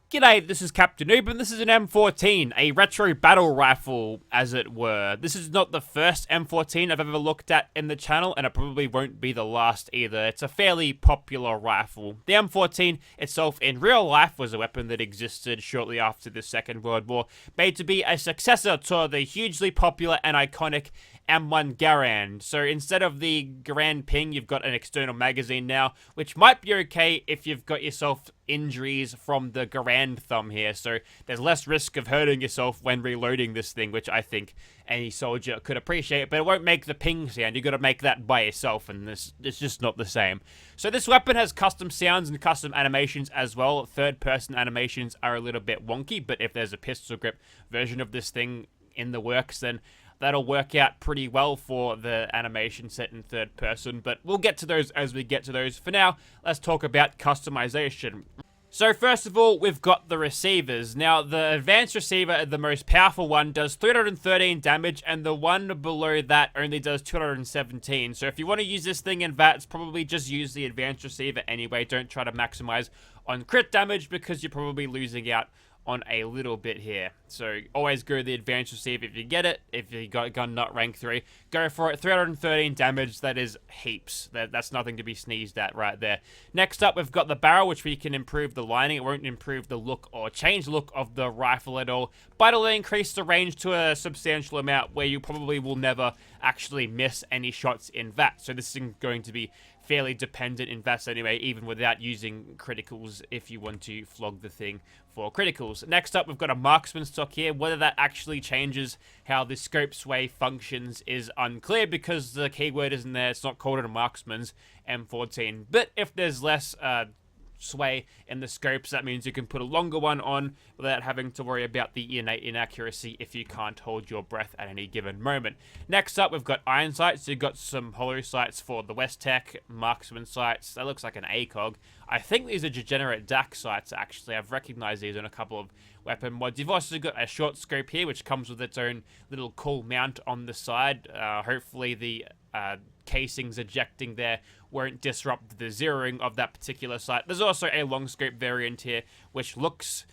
G'day, this is Captainoob, and this is an M14, a retro battle rifle, as it were. This is not the first M14 I've ever looked at in the channel, and it probably won't be the last either. It's a fairly popular rifle. The M14 itself, in real life, was a weapon that existed shortly after the Second World War, made to be a successor to the hugely popular and iconic M1 Garand. So instead of the Garand Ping, you've got an external magazine now, which might be okay if you've got yourself injuries from the Garand thumb here. So there's less risk of hurting yourself when reloading this thing, which I think any soldier could appreciate, but it won't make the ping sound. You've got to make that by yourself, and it's just not the same. So this weapon has custom sounds and custom animations as well. Third-person animations are a little bit wonky, but if there's a pistol grip version of this thing in the works, then that'll work out pretty well for the animation set in third person, but we'll get to those as we get to those. For now, let's talk about customization. So first of all, we've got the receivers. Now, the advanced receiver, the most powerful one, does 313 damage, and the one below that only does 217. So if you want to use this thing in VATS, probably just use the advanced receiver anyway. Don't try to maximize on crit damage because you're probably losing out on a little bit here. So always go the advanced receiver if you get it. If you got gun nut rank 3, go for it. 313 damage, that is heaps. That's nothing to be sneezed at right there. Next up, we've got the barrel, which we can improve the lining. It won't improve the look or change the look of the rifle at all, but it'll increase the range to a substantial amount where you probably will never actually miss any shots in VAT. So this is going to be fairly dependent in VATS anyway, even without using criticals if you want to flog the thing for criticals. Next up, we've got a marksman stock here. Whether that actually changes how the scope sway functions is unclear because the keyword isn't there. It's not called a marksman's M14. But if there's less sway in the scopes, that means you can put a longer one on without having to worry about the innate inaccuracy if you can't hold your breath at any given moment. Next up, we've got iron sights. So you've got some hollow sights for the West Tech marksman sights. That looks like an ACOG. I think these are degenerate DAC sights, actually. I've recognized these on a couple of weapon mods. You've also got a short scope here, which comes with its own little cool mount on the side. Hopefully the casings ejecting there won't disrupt the zeroing of that particular sight. There's also a long scope variant here, which looks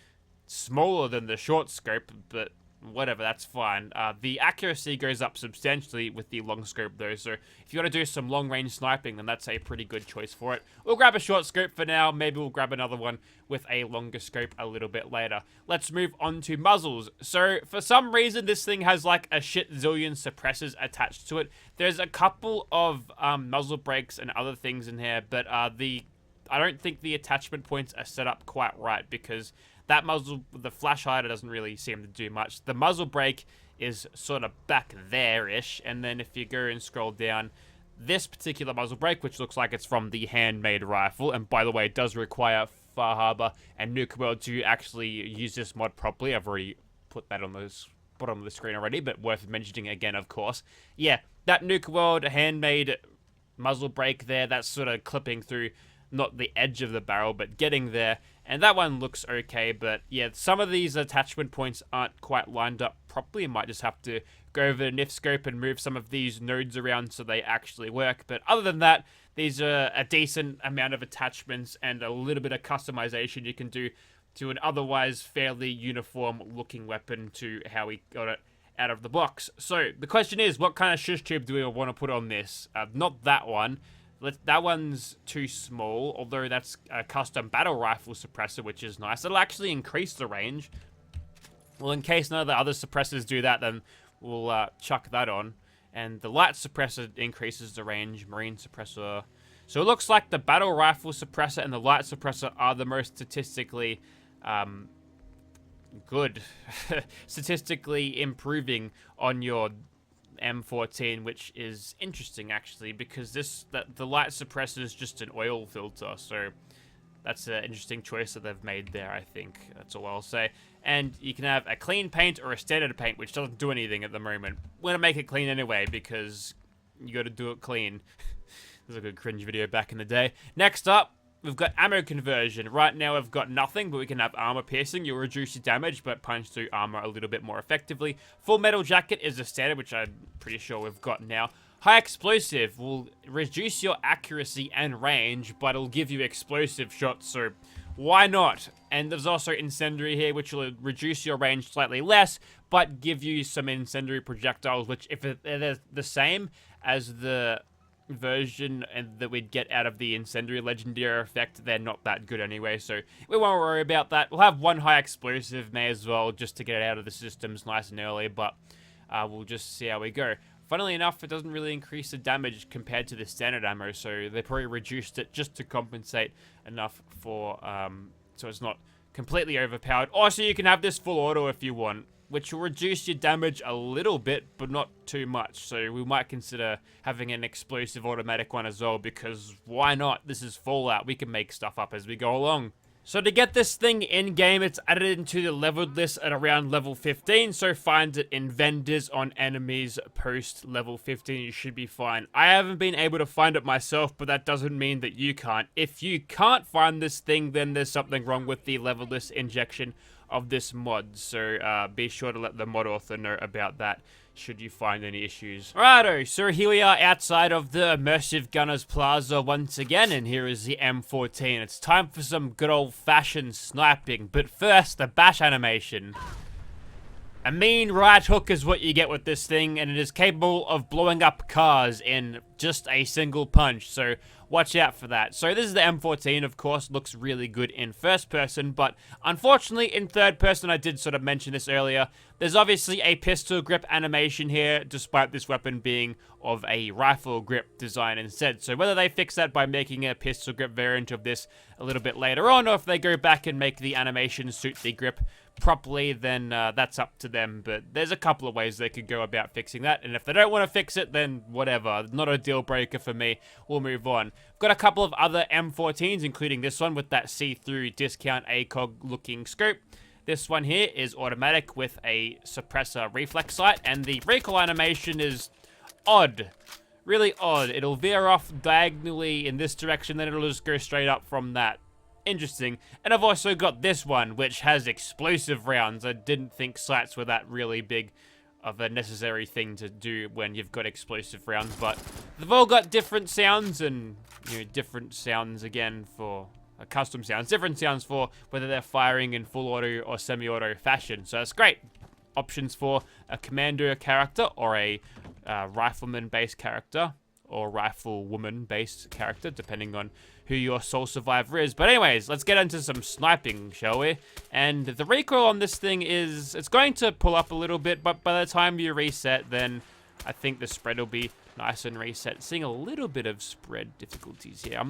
smaller than the short scope, but whatever, that's fine. The accuracy goes up substantially with the long scope though, so if you want to do some long range sniping, then that's a pretty good choice for it. We'll grab a short scope for now, maybe we'll grab another one with a longer scope a little bit later. Let's move on to muzzles. So for some reason, this thing has like a shit zillion suppressors attached to it. There's a couple of muzzle brakes and other things in here, but I don't think the attachment points are set up quite right because that muzzle, the flash hider doesn't really seem to do much. The muzzle brake is sort of back there-ish, and then if you go and scroll down, this particular muzzle brake, which looks like it's from the handmade rifle, and by the way, it does require Far Harbor and Nuke World to actually use this mod properly. I've already put that on the bottom of the screen already, but worth mentioning again, of course. Yeah, that Nuke World handmade muzzle brake there, that's sort of clipping through not the edge of the barrel, but getting there. And that one looks okay, but yeah, some of these attachment points aren't quite lined up properly. You might just have to go over the NIF scope and move some of these nodes around so they actually work. But other than that, these are a decent amount of attachments and a little bit of customization you can do to an otherwise fairly uniform looking weapon to how we got it out of the box. So the question is, what kind of shush tube do we want to put on this? Not that one. That one's too small, although that's a custom battle rifle suppressor, which is nice. It'll actually increase the range. Well, in case none of the other suppressors do that, then we'll chuck that on. And the light suppressor increases the range, marine suppressor. So it looks like the battle rifle suppressor and the light suppressor are the most statistically good. Statistically improving on your M14, which is interesting actually, because the light suppressor is just an oil filter, so that's an interesting choice that they've made there, I think. That's all I'll say. And you can have a clean paint or a standard paint, which doesn't do anything at the moment. We're gonna make it clean anyway, because you gotta do it clean. There's a good cringe video back in the day. Next up, we've got ammo conversion. Right now we've got nothing, but we can have armor piercing. You'll reduce your damage, but punch through armor a little bit more effectively. Full metal jacket is a standard, which I'm pretty sure we've got now. High explosive will reduce your accuracy and range, but it'll give you explosive shots, so why not? And there's also incendiary here, which will reduce your range slightly less, but give you some incendiary projectiles, which if they're the same as the version that we'd get out of the incendiary legendary effect, they're not that good anyway, so we won't worry about that. We'll have one high explosive, may as well, just to get it out of the systems nice and early, but we'll just see how we go. Funnily enough, it doesn't really increase the damage compared to the standard ammo, so they probably reduced it just to compensate enough for, so it's not completely overpowered. Also, you can have this full auto if you want, which will reduce your damage a little bit, but not too much. So we might consider having an explosive automatic one as well, because why not? This is Fallout. We can make stuff up as we go along. So to get this thing in-game, it's added into the leveled list at around level 15, so find it in vendors on enemies post level 15, you should be fine. I haven't been able to find it myself, but that doesn't mean that you can't. If you can't find this thing, then there's something wrong with the level list injection of this mod, so be sure to let the mod author know about that should you find any issues. Alrighto, so here we are outside of the Immersive Gunners Plaza once again, and here is the M14. It's time for some good old-fashioned sniping, but first, the bash animation. A mean right hook is what you get with this thing, and it is capable of blowing up cars in just a single punch, so watch out for that. So this is the M14, of course, looks really good in first person, but unfortunately in third person, I did sort of mention this earlier, there's obviously a pistol grip animation here, despite this weapon being of a rifle grip design instead. So whether they fix that by making a pistol grip variant of this a little bit later on, or if they go back and make the animation suit the grip properly, then that's up to them. But there's a couple of ways they could go about fixing that, and if they don't want to fix it, then whatever. Not a deal breaker for me. We'll move on. Got a couple of other M14s, including this one with that see-through discount ACOG looking scope. This one here is automatic with a suppressor reflex sight, and the recoil animation is odd. Really odd. It'll veer off diagonally in this direction, then it'll just go straight up from that. Interesting. And I've also got this one, which has explosive rounds. I didn't think sights were that really big of a necessary thing to do when you've got explosive rounds, but they've all got different sounds, and different sounds again for custom sounds, different sounds for whether they're firing in full auto or semi-auto fashion. So that's great. Options for a commander character or a rifleman-based character or riflewoman-based character, depending on who your sole survivor is. But anyways, let's get into some sniping, shall we? And the recoil on this thing is, it's going to pull up a little bit, but by the time you reset, then I think the spread will be nice and reset. Seeing a little bit of spread difficulties here.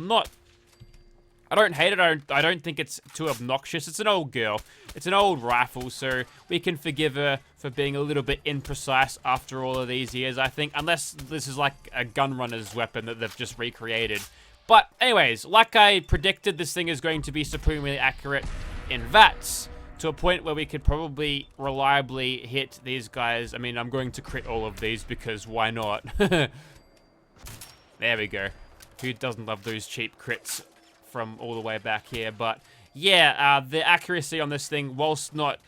I don't hate it. I don't think it's too obnoxious. It's an old girl. It's an old rifle, so we can forgive her for being a little bit imprecise after all of these years, I think. Unless this is like a gunrunner's weapon that they've just recreated. But anyways, like I predicted, this thing is going to be supremely accurate in VATS, to a point where we could probably reliably hit these guys. I mean, I'm going to crit all of these because why not? There we go. Who doesn't love those cheap crits from all the way back here? But yeah, the accuracy on this thing, whilst not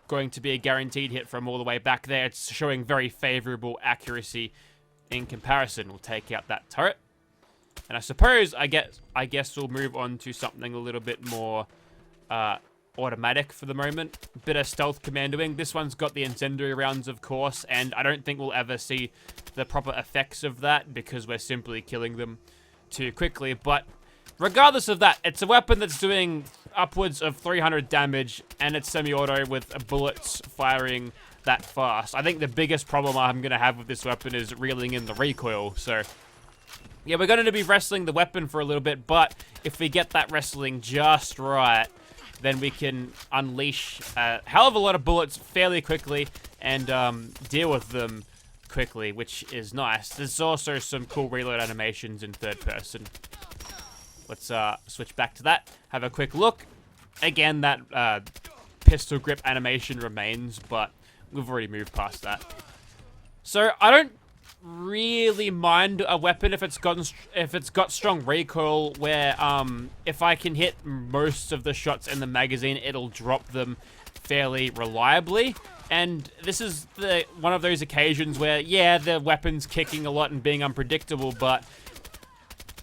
going to be a guaranteed hit from all the way back there, it's showing very favorable accuracy in comparison. We'll take out that turret. And I suppose, I guess we'll move on to something a little bit more automatic for the moment. Bit of stealth commandoing. This one's got the incendiary rounds, of course, and I don't think we'll ever see the proper effects of that because we're simply killing them too quickly. But regardless of that, it's a weapon that's doing upwards of 300 damage, and it's semi-auto with bullets firing that fast. I think the biggest problem I'm going to have with this weapon is reeling in the recoil, so yeah, we're going to be wrestling the weapon for a little bit, but if we get that wrestling just right, then we can unleash a hell of a lot of bullets fairly quickly and deal with them quickly, which is nice. There's also some cool reload animations in third person. Let's switch back to that, have a quick look. Again, that pistol grip animation remains, but we've already moved past that. So I don't really mind a weapon if it's got strong recoil, where if I can hit most of the shots in the magazine, it'll drop them fairly reliably. And this is one of those occasions where, yeah, the weapon's kicking a lot and being unpredictable, but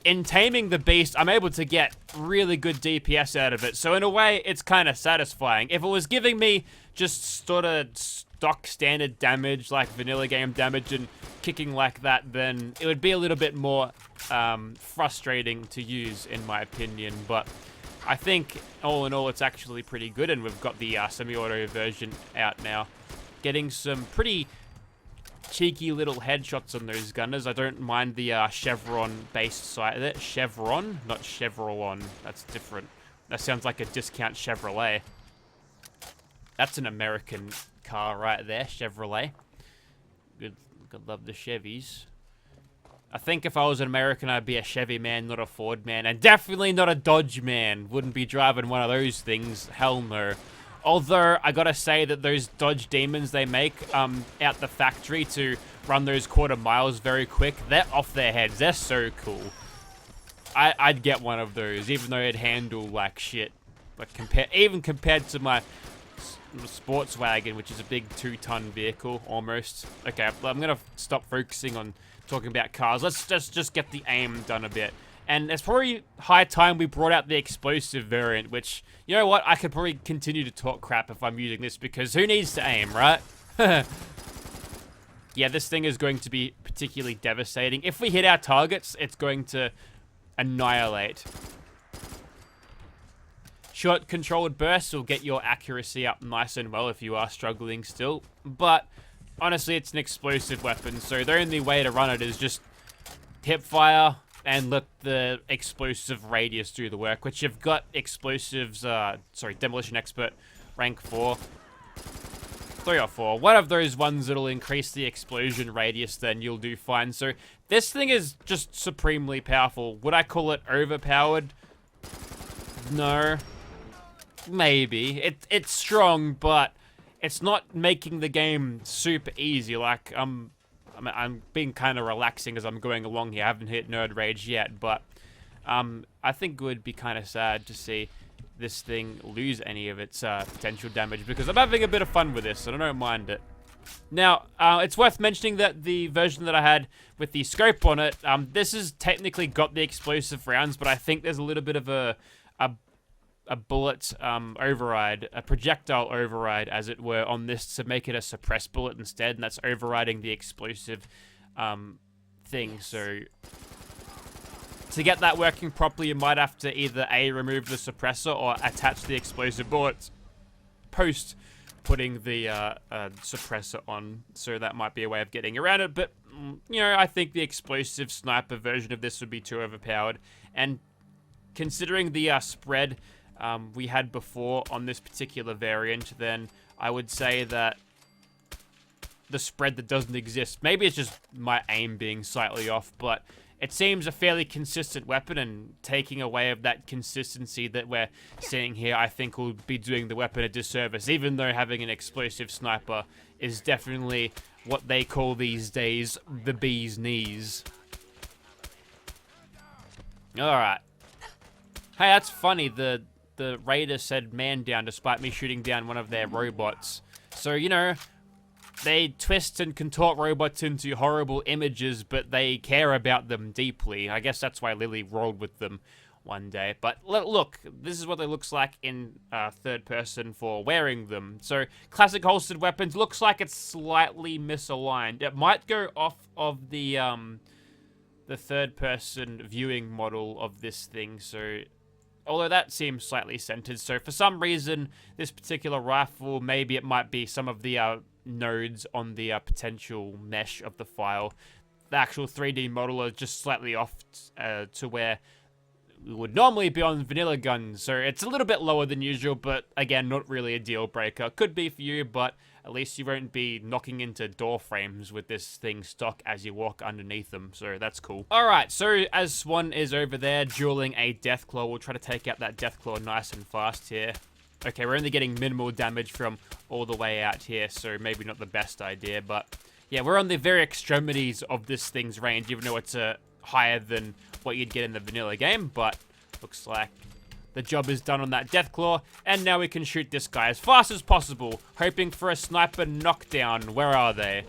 in taming the beast, I'm able to get really good DPS out of it. So in a way, it's kind of satisfying. If it was giving me just sort of stock standard damage, like vanilla game damage and kicking like that, then it would be a little bit more frustrating to use, in my opinion. But I think, all in all, it's actually pretty good, and we've got the semi-auto version out now. Getting some pretty cheeky little headshots on those gunners. I don't mind the chevron-based sight there. Chevron, not Chevrolet. That's different. That sounds like a discount Chevrolet. That's an American car right there, Chevrolet. Good, love the Chevys. I think if I was an American, I'd be a Chevy man, not a Ford man, and definitely not a Dodge man. Wouldn't be driving one of those things. Hell no. Although, I gotta say that those Dodge Demons they make out the factory to run those quarter miles very quick, they're off their heads. They're so cool. I'd get one of those, even though it'd handle like shit. Like, even compared to my sports wagon, which is a big 2-ton vehicle, almost. Okay, I'm gonna stop focusing on talking about cars. Let's just get the aim done a bit. And it's probably high time we brought out the explosive variant, which, you know what, I could probably continue to talk crap if I'm using this, because who needs to aim, right? Yeah, this thing is going to be particularly devastating. If we hit our targets, it's going to annihilate. Short controlled bursts will get your accuracy up nice and well if you are struggling still. But, honestly, it's an explosive weapon, so the only way to run it is just hip fire and let the explosive radius do the work, which you've got explosives, Demolition Expert, rank 4. 3 or 4. One of those ones that'll increase the explosion radius, then you'll do fine. So, this thing is just supremely powerful. Would I call it overpowered? No. Maybe. It's strong, but it's not making the game super easy. Like, I'm being kind of relaxing as I'm going along here. I haven't hit Nerd Rage yet, but I think it would be kind of sad to see this thing lose any of its potential damage, because I'm having a bit of fun with this, and I don't mind it. Now, it's worth mentioning that the version that I had with the scope on it, this has technically got the explosive rounds, but I think there's a little bit of a bullet override, a projectile override, as it were, on this to make it a suppressed bullet instead, and that's overriding the explosive thing. So to get that working properly, you might have to either A, remove the suppressor, or attach the explosive bullets post putting the suppressor on. So that might be a way of getting around it, but, you know, I think the explosive sniper version of this would be too overpowered. And considering the spread we had before on this particular variant, then I would say that the spread that doesn't exist, maybe it's just my aim being slightly off, but it seems a fairly consistent weapon, and taking away of that consistency that we're seeing here, I think will be doing the weapon a disservice, even though having an explosive sniper is definitely what they call these days the bee's knees. Alright. Hey, that's funny. The raider said man down despite me shooting down one of their robots. So, you know, they twist and contort robots into horrible images, but they care about them deeply. I guess that's why Lily rolled with them one day. But look, this is what it looks like in third person for wearing them. So, classic holstered weapons looks like it's slightly misaligned. It might go off of the third person viewing model of this thing, so although that seems slightly centered. So for some reason, this particular rifle, maybe it might be some of the nodes on the potential mesh of the file. The actual 3D model is just slightly off to where it would normally be on vanilla guns. So it's a little bit lower than usual, but again, not really a deal breaker. Could be for you, but at least you won't be knocking into door frames with this thing stock as you walk underneath them, so that's cool. Alright, so as Swan is over there dueling a Deathclaw, we'll try to take out that Deathclaw nice and fast here. Okay, we're only getting minimal damage from all the way out here, so maybe not the best idea, but yeah, we're on the very extremities of this thing's range, even though it's higher than what you'd get in the vanilla game, but looks like the job is done on that Deathclaw, and now we can shoot this guy as fast as possible, hoping for a sniper knockdown. Where are they?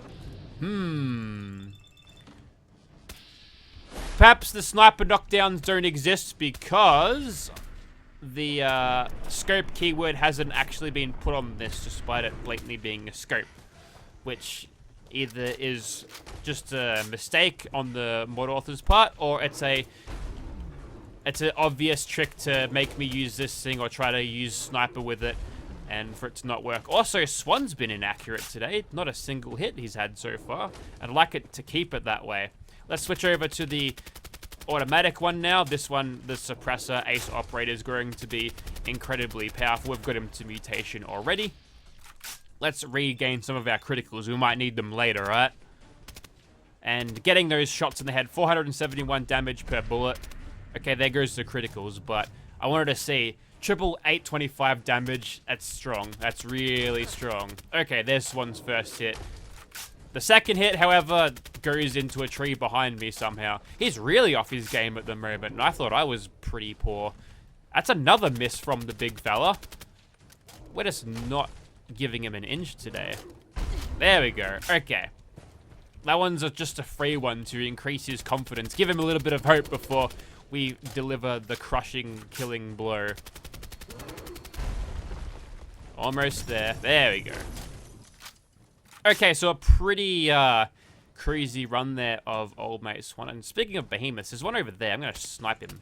Perhaps the sniper knockdowns don't exist because the scope keyword hasn't actually been put on this, despite it blatantly being a scope, which either is just a mistake on the mod author's part, or it's an obvious trick to make me use this thing or try to use sniper with it and for it to not work. Also, Swan's been inaccurate today. Not a single hit he's had so far. I'd like it to keep it that way. Let's switch over to the automatic one now. This one, the suppressor ace operator, is going to be incredibly powerful. We've got him to mutation already. Let's regain some of our criticals. We might need them later, right? And getting those shots in the head, 471 damage per bullet. Okay, there goes the criticals, but I wanted to see triple 825 damage. That's strong. That's really strong. Okay, there's one's first hit. The second hit, however, goes into a tree behind me somehow. He's really off his game at the moment, and I thought I was pretty poor. That's another miss from the big fella. We're just not giving him an inch today. There we go. Okay. That one's just a free one to increase his confidence. Give him a little bit of hope before we deliver the crushing, killing blow. Almost there. There we go. Okay, so a pretty crazy run there of old mate Swan. And speaking of behemoths, there's one over there. I'm gonna snipe him.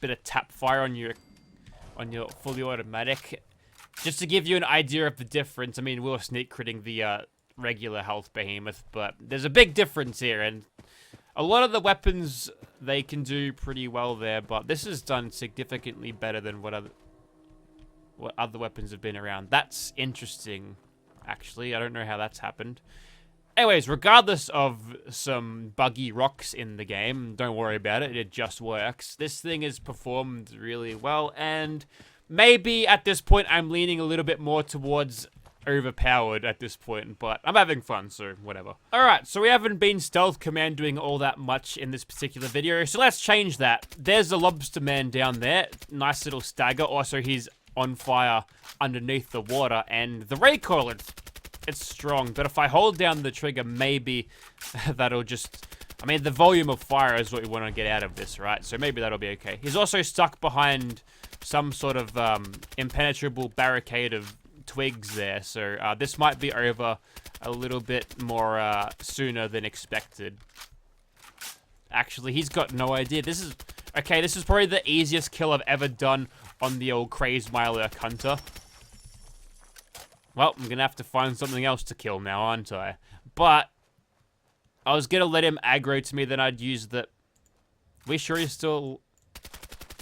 Bit of tap fire on your fully automatic, just to give you an idea of the difference. I mean, we were sneak critting the regular health behemoth, but there's a big difference here, and a lot of the weapons they can do pretty well there, but this is done significantly better than what other weapons have been around. That's interesting. Actually, I don't know how that's happened. Anyways, regardless of some buggy rocks in the game, don't worry about it. It just works. This thing has performed really well, and maybe at this point I'm leaning a little bit more towards overpowered at this point, but I'm having fun, so whatever. Alright, so we haven't been stealth commandoing all that much in this particular video, so let's change that. There's the lobster man down there. Nice little stagger. Also, he's on fire underneath the water, and the recoil, it's strong, but if I hold down the trigger, maybe that'll just, I mean, the volume of fire is what we want to get out of this, right? So maybe that'll be okay. He's also stuck behind some sort of impenetrable barricade of twigs there, so this might be over a little bit more sooner than expected. Actually, he's got no idea. This is, okay, this is probably the easiest kill I've ever done on the old Crazed Mylurk Hunter. Well, I'm gonna have to find something else to kill now, aren't I? But I was gonna let him aggro to me, then I'd use the... We sure he's still...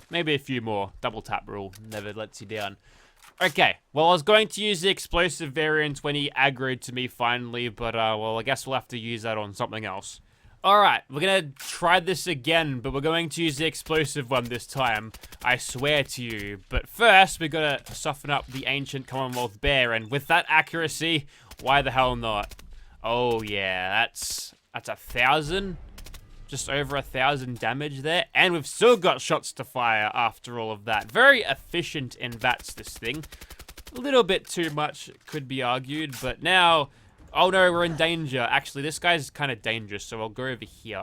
Maybe a few more. Double tap rule never lets you down. Okay, well, I was going to use the explosive variant when he aggroed to me finally, but, well, I guess we'll have to use that on something else. Alright, we're gonna try this again, but we're going to use the explosive one this time. I swear to you. But first, we gotta soften up the ancient Commonwealth bear, and with that accuracy, why the hell not? Oh yeah, that's 1,000? Just over 1,000 damage there, and we've still got shots to fire after all of that. Very efficient in VATS, this thing. A little bit too much, could be argued, but now... Oh no, we're in danger. Actually, this guy's kind of dangerous, so I'll go over here.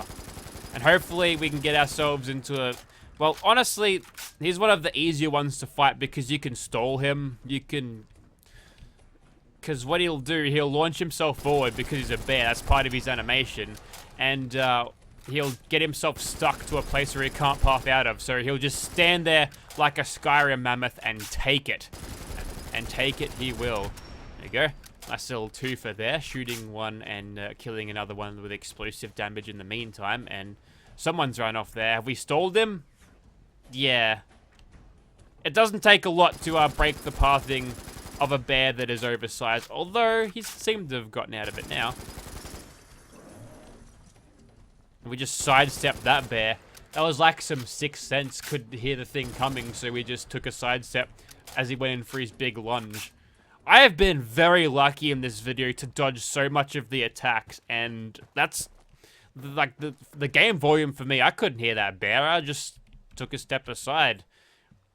And hopefully we can get ourselves into a... Well, honestly, he's one of the easier ones to fight because you can stall him. You can... Because what he'll do, he'll launch himself forward because he's a bear. That's part of his animation. And he'll get himself stuck to a place where he can't pop out of. So he'll just stand there like a Skyrim mammoth and take it. And take it he will. There you go. Nice little twofer there, shooting one and killing another one with explosive damage in the meantime, and someone's run off there. Have we stalled him? Yeah. It doesn't take a lot to break the pathing of a bear that is oversized, although he seemed to have gotten out of it now. We just sidestepped that bear. That was like some sixth sense, could hear the thing coming, so we just took a sidestep as he went in for his big lunge. I have been very lucky in this video to dodge so much of the attacks, and that's like the game volume for me. I couldn't hear that bear. I just took a step aside.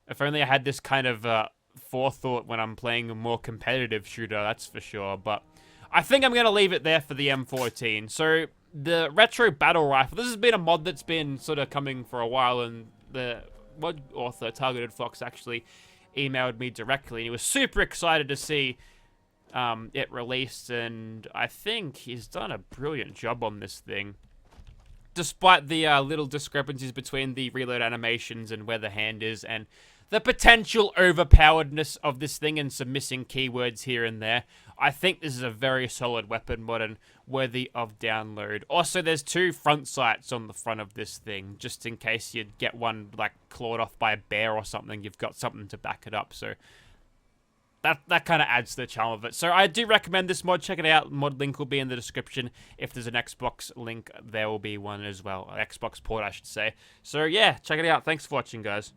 If only I had this kind of forethought when I'm playing a more competitive shooter, that's for sure. But I think I'm going to leave it there for the M14. So the retro battle rifle. This has been a mod that's been sort of coming for a while, and the mod author, Targeted Fox, actually emailed me directly, and he was super excited to see it released, and I think he's done a brilliant job on this thing. Despite the little discrepancies between the reload animations and where the hand is, and the potential overpoweredness of this thing and some missing keywords here and there, I think this is a very solid weapon mod and worthy of download. Also, there's 2 front sights on the front of this thing, just in case you'd get one like clawed off by a bear or something. You've got something to back it up, so that kind of adds to the charm of it. So I do recommend this mod. Check it out. Mod link will be in the description. If there's an Xbox link, there will be one as well. Xbox port, I should say. So yeah, check it out. Thanks for watching, guys.